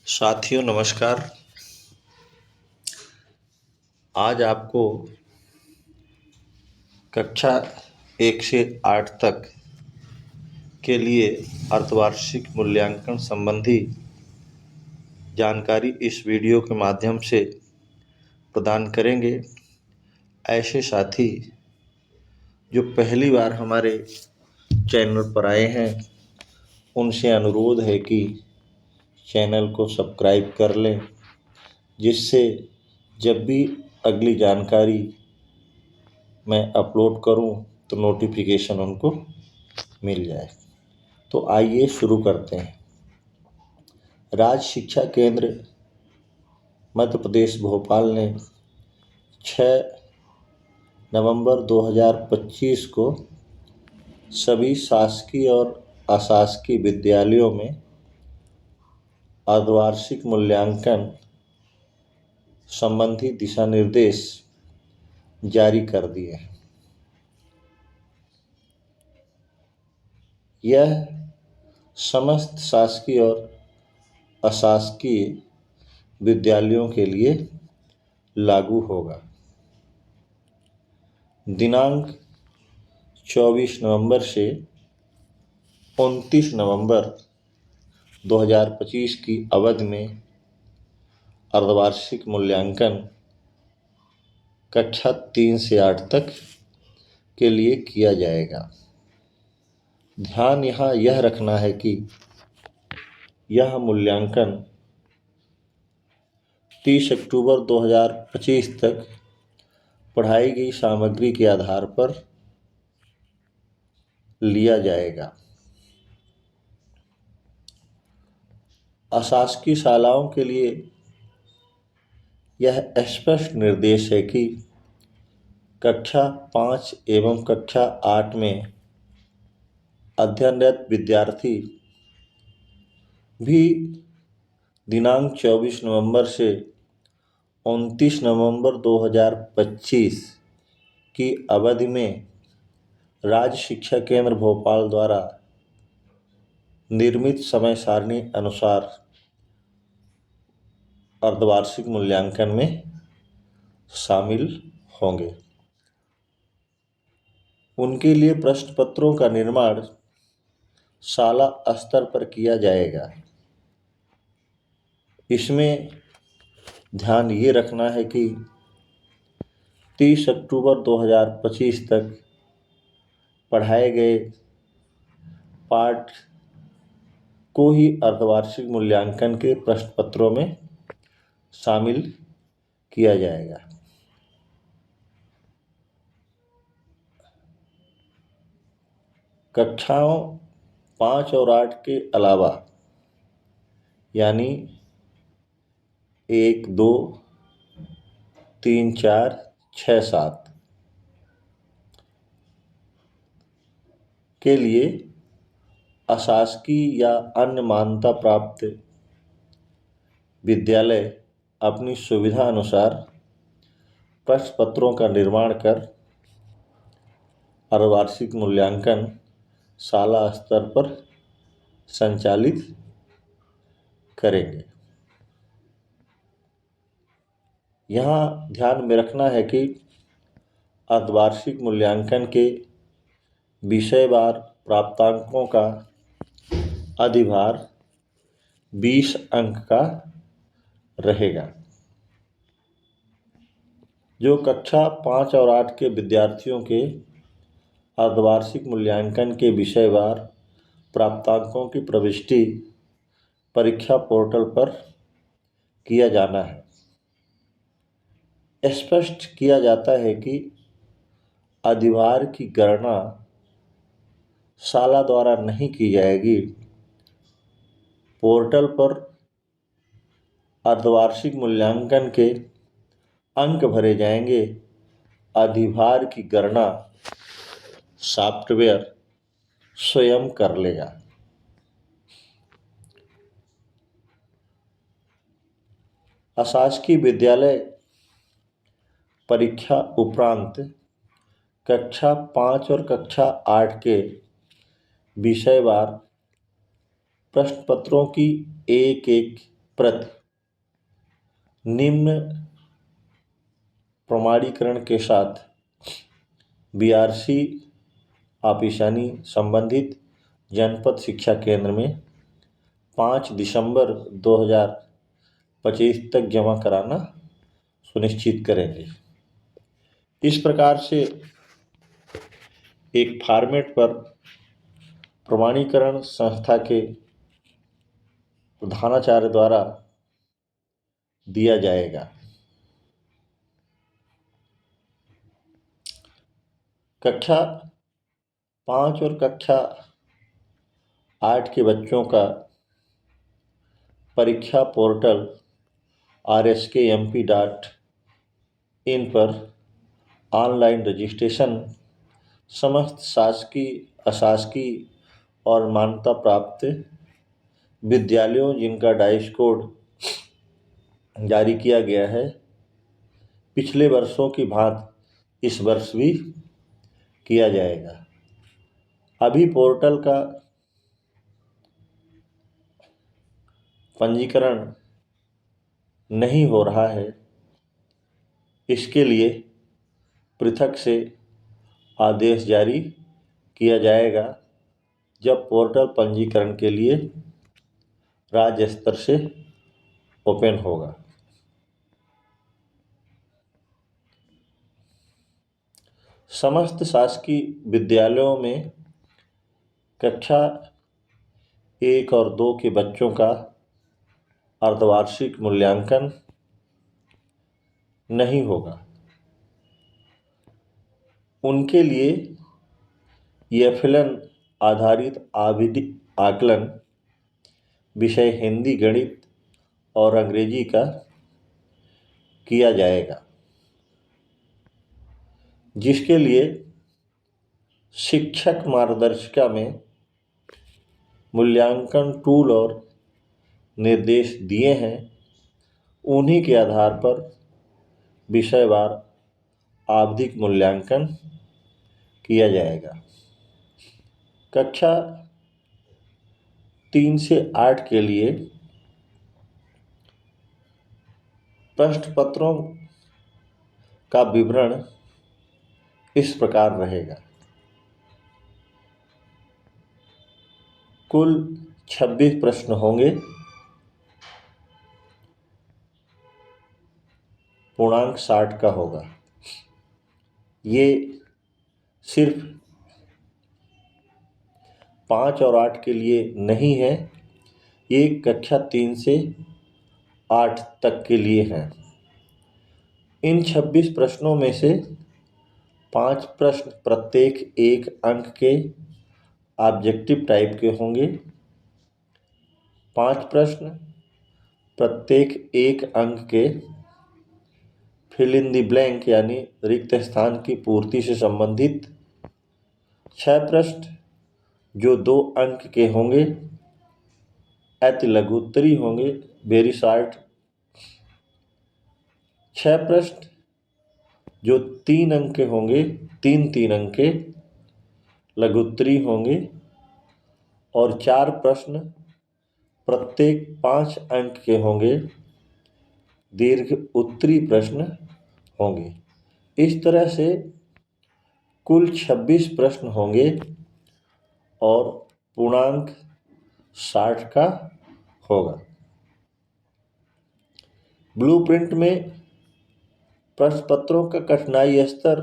साथियों नमस्कार। आज आपको कक्षा 1 से 8 तक के लिए अर्धवार्षिक मूल्यांकन संबंधी जानकारी इस वीडियो के माध्यम से प्रदान करेंगे। ऐसे साथी जो पहली बार हमारे चैनल पर आए हैं उनसे अनुरोध है कि चैनल को सब्सक्राइब कर लें, जिससे जब भी अगली जानकारी मैं अपलोड करूं तो नोटिफिकेशन उनको मिल जाए। तो आइए शुरू करते हैं। राज्य शिक्षा केंद्र मध्य प्रदेश भोपाल ने 6 नवंबर 2025 को सभी शासकीय और अशासकीय विद्यालयों में अर्धवार्षिक मूल्यांकन संबंधी दिशा निर्देश जारी कर दिए हैं। यह समस्त शासकीय और अशासकीय विद्यालयों के लिए लागू होगा। दिनांक 24 नवंबर से 29 नवंबर 2025 की अवधि में अर्धवार्षिक मूल्यांकन कक्षा 3 से 8 तक के लिए किया जाएगा। ध्यान यहाँ यह रखना है कि यह मूल्यांकन 30 अक्टूबर 2025 तक पढ़ाई गई सामग्री के आधार पर लिया जाएगा। अशासकीय शालाओं के लिए यह स्पष्ट निर्देश है कि कक्षा 5 एवं कक्षा 8 में अध्ययनरत विद्यार्थी भी दिनांक 24 नवंबर से 29 नवंबर 2025 की अवधि में राज्य शिक्षा केंद्र भोपाल द्वारा निर्मित समय सारणी अनुसार अर्धवार्षिक मूल्यांकन में शामिल होंगे। उनके लिए प्रश्न पत्रों का निर्माण शाला स्तर पर किया जाएगा। इसमें ध्यान ये रखना है कि 30 अक्टूबर 2025 तक पढ़ाए गए पाठ को ही अर्धवार्षिक मूल्यांकन के प्रश्न पत्रों में शामिल किया जाएगा। कक्षाओं 5 और 8 के अलावा यानी 1, 2, 3, 4, 6, 7 के लिए अशासकीय या अन्य मान्यता प्राप्त विद्यालय अपनी सुविधा अनुसार प्रश्न पत्रों का निर्माण कर अर्धवार्षिक मूल्यांकन शाला स्तर पर संचालित करेंगे। यहाँ ध्यान में रखना है कि अर्धवार्षिक मूल्यांकन के विषयवार प्राप्तांकों का अधिभार 20 अंक का रहेगा। जो कक्षा 5 और 8 के विद्यार्थियों के अर्धवार्षिक मूल्यांकन के विषयवार प्राप्तांकों की प्रविष्टि परीक्षा पोर्टल पर किया जाना है। स्पष्ट किया जाता है कि अधिभार की गणना शाला द्वारा नहीं की जाएगी। पोर्टल पर अर्धवार्षिक मूल्यांकन के अंक भरे जाएंगे। अधिभार की गणना सॉफ्टवेयर स्वयं कर लेगा। अशासकीय विद्यालय परीक्षा उपरांत कक्षा 5 और कक्षा 8 के विषयवार प्रश्न पत्रों की एक प्रति निम्न प्रमाणीकरण के साथ बीआरसी आपिशानी संबंधित जनपद शिक्षा केंद्र में 5 दिसंबर 2025 तक जमा कराना सुनिश्चित करेंगे। इस प्रकार से एक फॉर्मेट पर प्रमाणीकरण संस्था के प्रधानाचार्य द्वारा दिया जाएगा। कक्षा 5 और कक्षा 8 के बच्चों का परीक्षा पोर्टल rskmp.in पर ऑनलाइन रजिस्ट्रेशन समस्त शासकीय, अशासकीय और मान्यता प्राप्त विद्यालयों जिनका डाइस कोड जारी किया गया है, पिछले वर्षों की भांति इस वर्ष भी किया जाएगा। अभी पोर्टल का पंजीकरण नहीं हो रहा है, इसके लिए पृथक से आदेश जारी किया जाएगा जब पोर्टल पंजीकरण के लिए राज्य स्तर से ओपन होगा। समस्त शासकीय विद्यालयों में कक्षा 1 और 2 के बच्चों का अर्धवार्षिक मूल्यांकन नहीं होगा। उनके लिए एफएलएन आधारित आकलन विषय हिंदी, गणित और अंग्रेजी का किया जाएगा, जिसके लिए शिक्षक मार्गदर्शिका में मूल्यांकन टूल और निर्देश दिए हैं। उन्हीं के आधार पर विषयवार आवधिक मूल्यांकन किया जाएगा। कक्षा 3 से 8 के लिए प्रश्न पत्रों का विवरण इस प्रकार रहेगा। कुल 26 प्रश्न होंगे। पूर्णांक 60 का होगा। ये सिर्फ 5 और 8 के लिए नहीं है, ये कक्षा 3 से 8 तक के लिए हैं। इन 26 प्रश्नों में से 5 प्रश्न प्रत्येक 1 अंक के ऑब्जेक्टिव टाइप के होंगे। 5 प्रश्न प्रत्येक 1 अंक के फिल इन द ब्लैंक यानी रिक्त स्थान की पूर्ति से संबंधित। 6 प्रश्न जो 2 अंक के होंगे, अति लघु उत्तरी होंगे, वेरी शॉर्ट। 6 प्रश्न जो 3 अंक के होंगे, 3 अंक के लघु उत्तरी होंगे। और 4 प्रश्न प्रत्येक 5 अंक के होंगे, दीर्घ उत्तरी प्रश्न होंगे। इस तरह से कुल 26 प्रश्न होंगे और पूर्णांक 60 का होगा। ब्लूप्रिंट में प्रश्न पत्रों का कठिनाई स्तर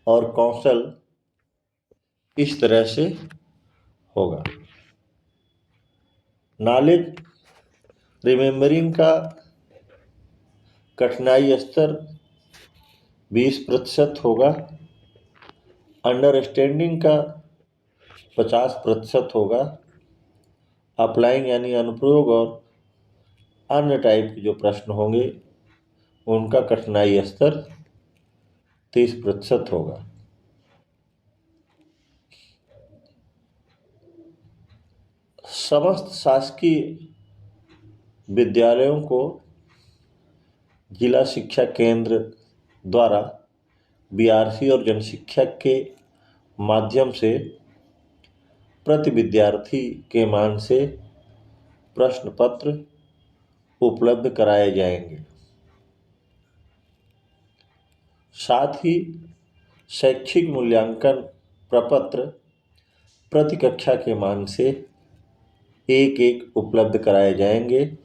और कौशल इस तरह से होगा। नॉलेज रिमेम्बरिंग का कठिनाई स्तर 20% होगा। अंडरस्टैंडिंग का 50% होगा। अप्लाइंग यानी अनुप्रयोग और अन्य टाइप के जो प्रश्न होंगे उनका कठिनाई स्तर 30% होगा। समस्त शासकीय विद्यालयों को जिला शिक्षा केंद्र द्वारा बीआरसी और जनशिक्षक के माध्यम से प्रति विद्यार्थी के मान से प्रश्न पत्र उपलब्ध कराए जाएंगे। साथ ही शैक्षिक मूल्यांकन प्रपत्र प्रति कक्षा के मान से एक एक उपलब्ध कराए जाएंगे।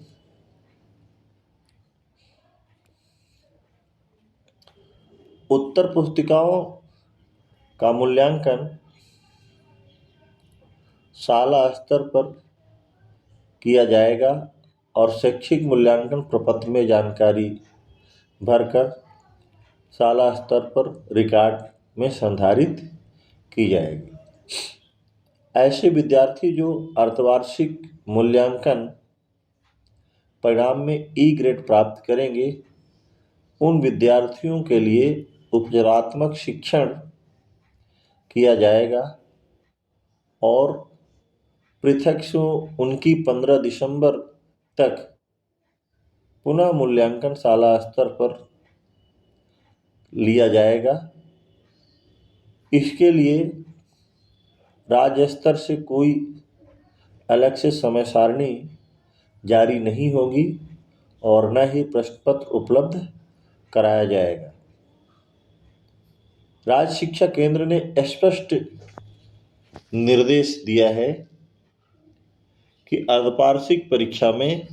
उत्तर पुस्तिकाओं का मूल्यांकन शाला स्तर पर किया जाएगा और शैक्षिक मूल्यांकन प्रपत्र में जानकारी भरकर शाला स्तर पर रिकॉर्ड में संधारित की जाएगी। ऐसे विद्यार्थी जो अर्धवार्षिक मूल्यांकन परिणाम में ई ग्रेड प्राप्त करेंगे, उन विद्यार्थियों के लिए उपचारात्मक शिक्षण किया जाएगा और पृथक से उनकी 15 दिसंबर तक पुनः मूल्यांकन शाला स्तर पर लिया जाएगा। इसके लिए राज्य स्तर से कोई अलग से समय सारणी जारी नहीं होगी और न ही प्रश्न पत्र उपलब्ध कराया जाएगा। राज्य शिक्षा केंद्र ने स्पष्ट निर्देश दिया है कि अर्धवार्षिक परीक्षा में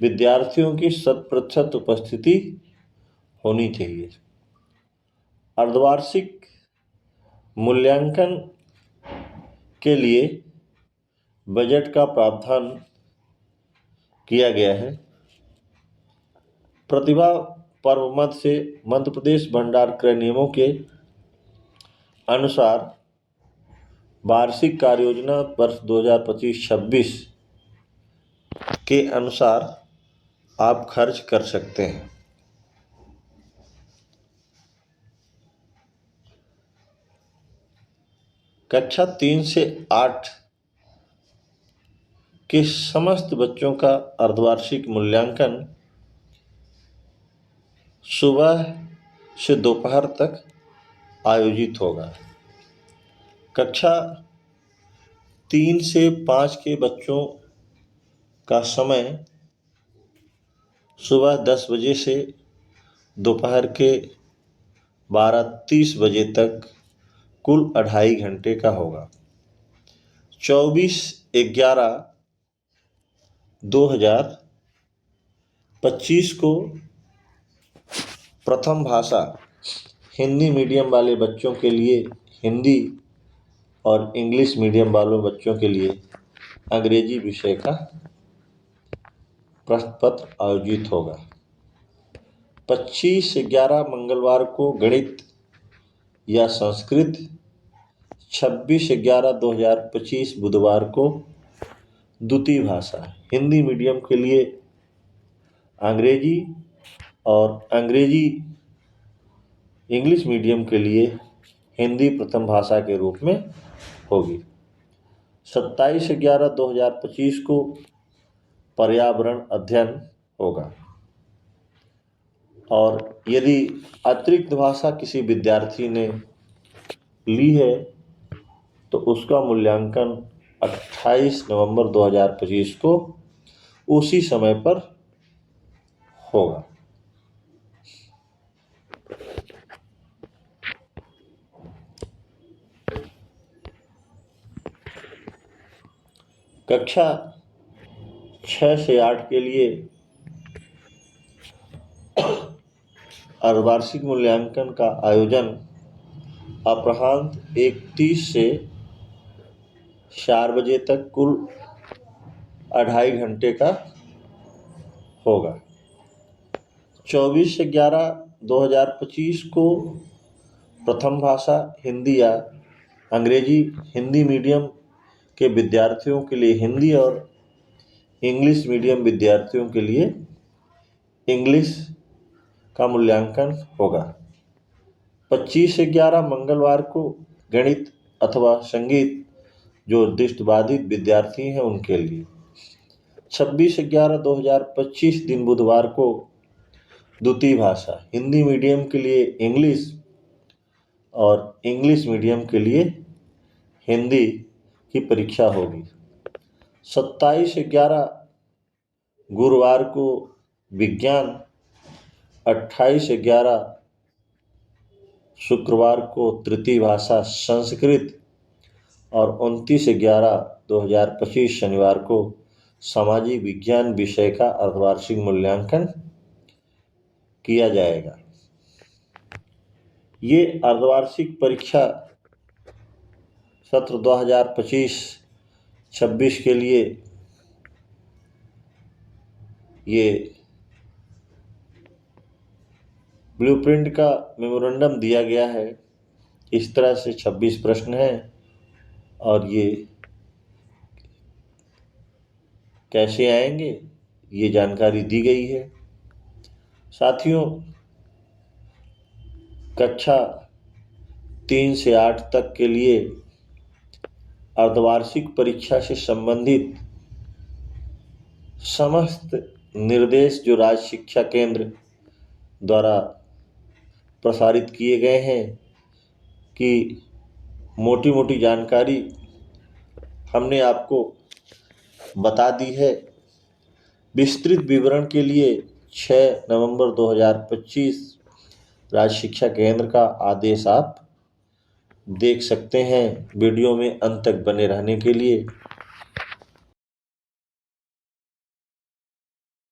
विद्यार्थियों की 100% उपस्थिति होनी चाहिए। अर्धवार्षिक मूल्यांकन के लिए बजट का प्रावधान किया गया है। प्रतिभा पर्व मद से मध्य प्रदेश भंडार क्रय नियमों के अनुसार वार्षिक कार्य योजना वर्ष 2025-26 के अनुसार आप खर्च कर सकते हैं। कक्षा 3 से 8 के समस्त बच्चों का अर्धवार्षिक मूल्यांकन सुबह से दोपहर तक आयोजित होगा। कक्षा 3 से 5 के बच्चों का समय सुबह 10 बजे से दोपहर के 12:30 बजे तक कुल 2.5 घंटे का होगा। 24/11/2025 को प्रथम भाषा हिंदी मीडियम वाले बच्चों के लिए हिंदी और इंग्लिश मीडियम वालों बच्चों के लिए अंग्रेजी विषय का प्रश्न पत्र आयोजित होगा। 25/11 मंगलवार को गणित या संस्कृत, 26/11/2025 बुधवार को द्वितीय भाषा हिंदी मीडियम के लिए अंग्रेजी और अंग्रेजी इंग्लिश मीडियम के लिए हिंदी प्रथम भाषा के रूप में होगी। 27/11/2025 को पर्यावरण अध्ययन होगा और यदि अतिरिक्त भाषा किसी विद्यार्थी ने ली है तो उसका मूल्यांकन 28 नवंबर 2025 को उसी समय पर होगा। कक्षा 6 से 8 के लिए अर्धवार्षिक मूल्यांकन का आयोजन अपराह्न 1:30 से 4 बजे तक कुल 2.5 घंटे का होगा। 24/11/2025 को प्रथम भाषा हिंदी या अंग्रेजी हिंदी मीडियम के विद्यार्थियों के लिए हिंदी और इंग्लिश मीडियम विद्यार्थियों के लिए इंग्लिश का मूल्यांकन होगा। 25/11 मंगलवार को गणित अथवा संगीत जो दृष्टिबाधित विद्यार्थी हैं उनके लिए। 26/11/2025 दिन बुधवार को द्वितीय भाषा हिंदी मीडियम के लिए इंग्लिश और इंग्लिश मीडियम के लिए हिंदी की परीक्षा होगी। 27/11 गुरुवार को विज्ञान, 28/11 शुक्रवार को तृतीय भाषा संस्कृत और 29/11/2025 शनिवार को सामाजिक विज्ञान विषय का अर्धवार्षिक मूल्यांकन किया जाएगा। ये अर्धवार्षिक परीक्षा सत्र 2025-26 के लिए ये ब्लूप्रिंट का मेमोरेंडम दिया गया है। इस तरह से 26 प्रश्न हैं और ये कैसे आएंगे ये जानकारी दी गई है। साथियों, कक्षा 3 से 8 तक के लिए अर्धवार्षिक परीक्षा से संबंधित समस्त निर्देश जो राज्य शिक्षा केंद्र द्वारा प्रसारित किए गए हैं कि मोटी मोटी जानकारी हमने आपको बता दी है। विस्तृत विवरण के लिए 6 नवंबर 2025 राज्य शिक्षा केंद्र का आदेश आप देख सकते हैं। वीडियो में अंत तक बने रहने के लिए